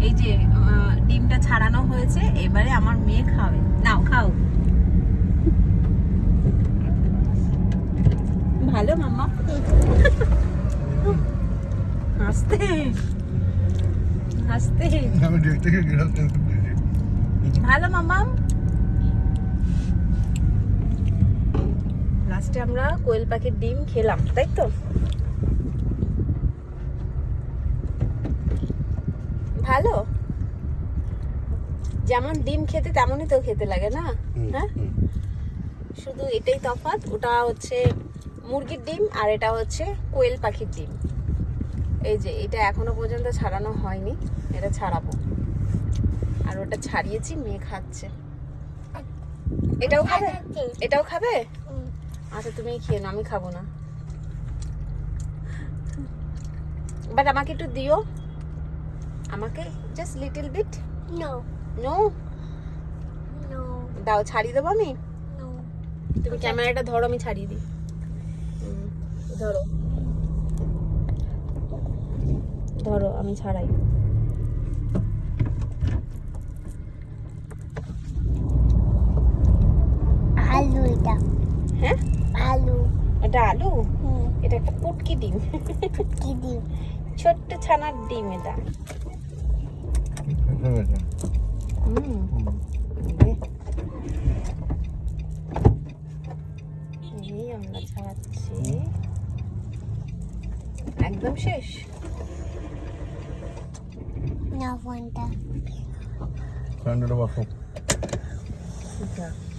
এই যে ডিমটা ছাড়ানো হয়েছে, এবারে আমার মেয়ে খাবে। নাও খাও। ভালো মাম্মা? হাসতে হাসতে আমি দেখতে গেলাম। ভালো মাম্মা। লাস্টে আমরা কোয়েল পাখির ডিম খেলাম, তাই তো? ভালো, যেমন ডিম খেতে তেমনই তো খেতে লাগে না? হ্যাঁ, শুধু এটাই তফাৎ, ওটা হচ্ছে মুরগির ডিম আর এটা হচ্ছে কোয়েল পাখির ডিম। এই যে এটা এখনো পর্যন্ত ছাড়ানো হয়নি, এটা ছাড়াবো। আর ওটা ছাড়িয়েছি, মেয়ে খাচ্ছে। এটাও খাবে? এটাও খাবে? আচ্ছা তুমি খেয়ে নাও, আমি খাবো না। বাট আমাকে একটু দিও, আমাকে just little bit. No. No, No. দাও, ছাড়িয়ে দেবো আমি। No. তুমি ক্যামেরাটা ধরো, আমি ছাড়িয়ে দিই। ধরো ধরো, আমি ছাড়াই। আলু এটা। হ্যাঁ, আলু। এটা আলু? এটা একটা পুটকি ডিম। কি দিন? ছোট্ট ছানার ডিম এটা। এই আমরা ছাড়াচ্ছি, একদম শেষ। না ফোনটা। কান্ডটা বাফো। ঠিক আছে।